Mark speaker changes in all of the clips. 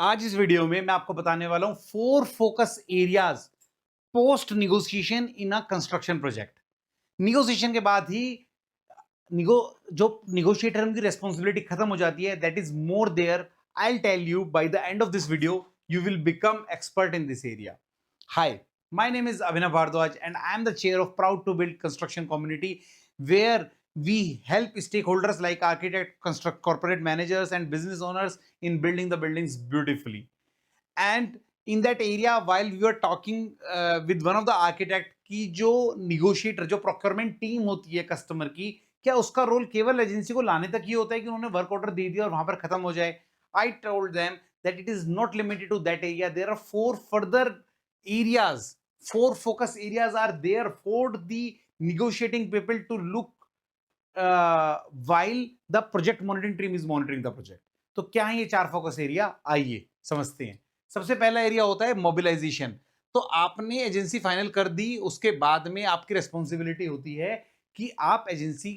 Speaker 1: आज इस वीडियो में मैं आपको बताने वाला हूं 4 focus areas post negotiation in a construction project. Negotiation के बाद ही निगो जो निगोशिएटर की रिस्पॉन्सिबिलिटी खत्म हो जाती है, that is more there. I tell you by the end of this video you will become expert in this area. Hi, my name is Abhinav Bhardwaj and I am the chair of proud to build construction community, where we help stakeholders like architect, construct corporate managers and business owners in building the buildings beautifully. And in that area, while we were talking with one of the architect, की जो negotiator, जो procurement team होती है customer की, क्या उसका role केवल agency को लाने तक ही होता है कि उन्होंने वर्क ऑर्डर दे दिया और वहां पर खत्म हो जाए? I told them that it is not limited to that area. There are 4 further areas. 4 focus areas are there for the negotiating people to look while the project monitoring team is monitoring the project. तो क्या है ये 4 focus area? आइए समझते हैं। सबसे पहला area होता है मोबिलाइजेशन। तो आपने एजेंसी फाइनल कर दी, उसके बाद में आपकी रिस्पॉन्सिबिलिटी होती है कि आप एजेंसी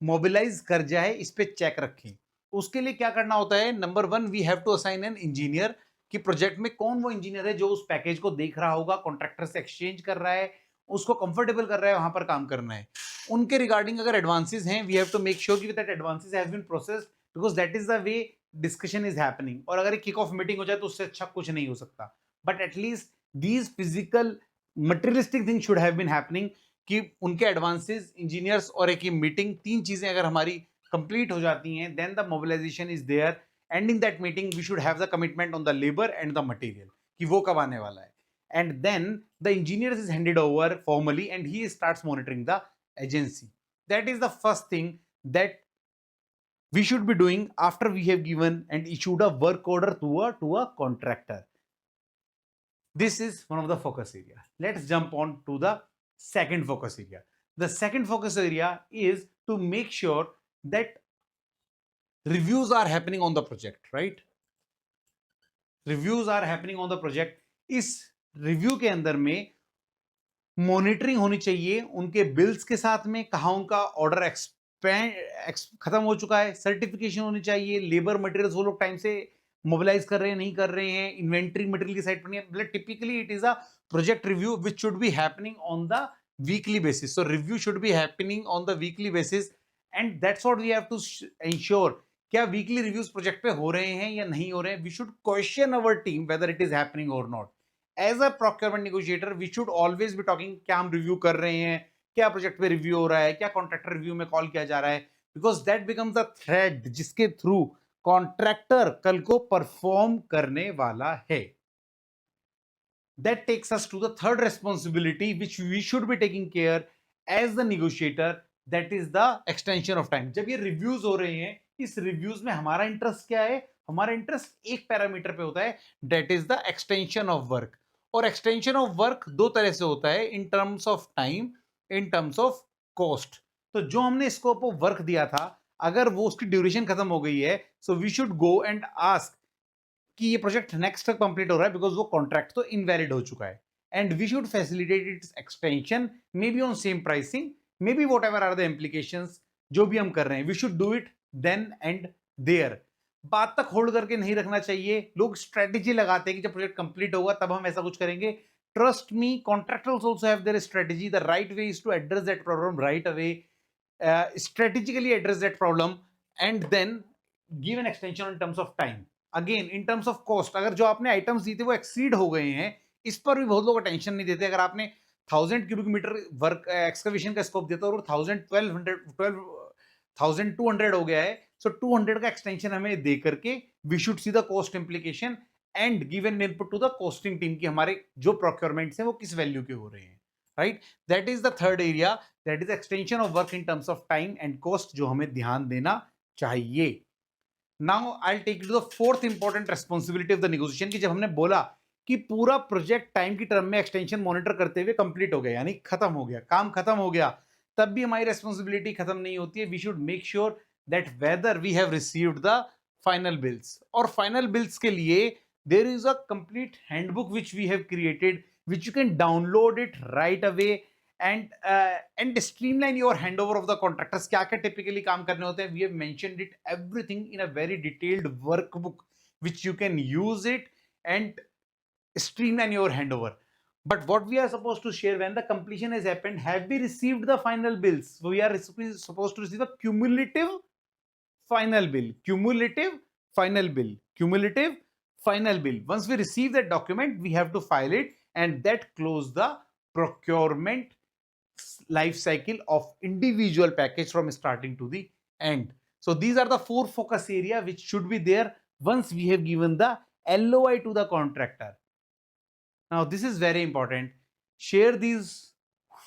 Speaker 1: मोबिलाइज कर जाए, इस पे चेक रखें। उसके लिए क्या करना होता है? Number 1, we have to assign an engineer. कि प्रोजेक्ट में कौन वो इंजीनियर है जो उस पैकेज को देख रहा होगा, कॉन्ट्रैक्टर से एक्सचेंज कर रहा है, उसको कंफर्टेबल कर रहा है वहां पर काम करना है। उनके रिगार्डिंग अगर एडवांसेस हैं, we have to make sure कि that advances have been processed, because that is the way discussion is happening. और अगर एक किक ऑफ मीटिंग हो जाए तो उससे अच्छा कुछ नहीं हो सकता। But at least these physical materialistic thing should have been happening, कि उनके एडवांसेस, इंजीनियर्स और एक मीटिंग, 3 चीजें अगर हमारी कंप्लीट हो जाती हैं, then the mobilization is there. Ending that meeting we should have the commitment on the labour and the material, कि वो कब आने वाला है। And then the engineer is handed over formally and he starts monitoring the agency. That is the first thing that we should be doing after we have given and issued a work order to a contractor. This is one of the focus area. Let's jump on to the second focus area. The second focus area is to make sure that reviews are happening on the project, right? Reviews are happening on the project. इस review के अंदर में monitoring होनी चाहिए उनके bills के साथ में, कहा उनका ऑर्डर खत्म हो चुका है, सर्टिफिकेशन होनी चाहिए, लेबर मटेरियल्स वो लोग टाइम से मोबिलाइज कर रहे हैं नहीं कर रहे हैं, इन्वेंट्री मटेरियल की साइड पर नहीं है। मतलब typically it is a project review which should be happening on the weekly basis. So review should be happening on the weekly basis and that's what we have to ensure. क्या weekly reviews project पे हो रहे हैं या नहीं हो रहे हैं? We should question our team whether it is happening और not. As a procurement negotiator we should always be talking, क्या हम रिव्यू कर रहे हैं, क्या प्रोजेक्ट पे रिव्यू हो रहा है, क्या कॉन्ट्रैक्टर रिव्यू में कॉल किया जा रहा है, because that becomes the thread जिसके थ्रू कॉन्ट्रैक्टर कल को परफॉर्म करने वाला है। That takes us to the third responsibility which we should be taking care as the negotiator, that is the extension of time. जब ये रिव्यूज हो रहे हैं, इस रिव्यूज में हमारा इंटरेस्ट क्या है? हमारा इंटरेस्ट एक पैरामीटर पे होता है, that is the extension of work. और एक्सटेंशन ऑफ वर्क दो तरह से होता है, इन terms of time, in terms of cost. तो जो हमने स्कोप ऑफ वर्क दिया था, अगर वो उसकी ड्यूरेशन खत्म हो गई है, so we should go and ask कि ये प्रोजेक्ट नेक्स्ट तक कंप्लीट हो रहा है, बिकॉज वो कॉन्ट्रैक्ट तो इनवैलिड हो चुका है। And we should facilitate its extension, maybe on same pricing, maybe whatever are the implications, जो भी हम कर रहे हैं we should do it then and there. बात तक होल्ड करके नहीं रखना चाहिए। लोग स्ट्रेटेजी लगाते हैं कि जब प्रोजेक्ट कंप्लीट होगा तब हम ऐसा कुछ करेंगे। Trust me, contractors also have their strategy. The right way is to address that problem right away, strategically address that problem and then give an extension in terms of time. Again, in terms of cost, अगर जो आपने items दी थे वो exceed हो गए हैं, इस पर भी बहुत लोग अटेंशन नहीं देते। अगर आपने 1000 क्यूबिक मीटर वर्क एक्सकवेशन का स्कोप देता और 1200 हो गया है, सो 200 का एक्सटेंशन हमें दे करके we should see the cost implication and give an input to the costing team की हमारे जो प्रोक्योरमेंट्स हैं वो किस वैल्यू के हो रहे हैं, right? That is the third area, that is extension of work in terms of time and cost, जो हमें ध्यान देना चाहिए। Now I take to the fourth important responsibility of the negotiation, की जब हमने बोला कि पूरा प्रोजेक्ट टाइम की टर्म में एक्सटेंशन मॉनिटर करते हुए कंप्लीट हो गया, यानी खत्म हो गया, काम खत्म हो गया, तब भी हमारी रेस्पॉन्सिबिलिटी खत्म नहीं होती है। We should make sure that whether we have received the final bills. और फाइनल बिल्स के लिए there is a complete handbook which we have created, which you can download it right away and streamline your handover of the contractors। क्या क्या typically काम करने होते हैं, we have mentioned it everything in a very detailed workbook which you can use it and streamline your handover. But what we are supposed to share when the completion has happened, have we received the final bills? We are supposed to receive a cumulative final bill, cumulative final bill, cumulative final bill. Once we receive that document, we have to file it, and that close the procurement life cycle of individual package from starting to the end. So these are the 4 focus area which should be there once we have given the LOI to the contractor. Now this is very important. Share these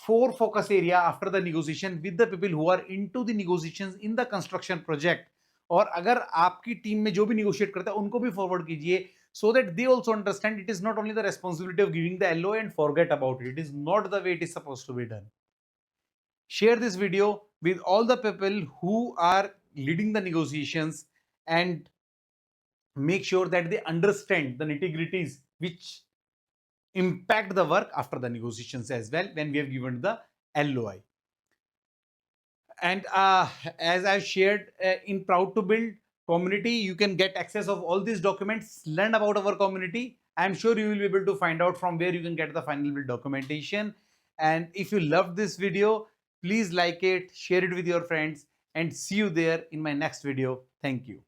Speaker 1: 4 focus area after the negotiation with the people who are into the negotiations in the construction project. और अगर आपकी team में जो भी negotiate करता है उनको भी forward कीजिए, so that they also understand it is not only the responsibility of giving the LOI and forget about it. It is not the way it is supposed to be done. Share this video with all the people who are leading the negotiations and make sure that they understand the nitty-gritties which impact the work after the negotiations as well when we have given the LOI. And as I've shared in Proud to Build community, you can get access of all these documents, learn about our community. I'm sure you will be able to find out from where you can get the final build documentation. And if you loved this video, please like it, share it with your friends, and see you there in my next video. Thank you.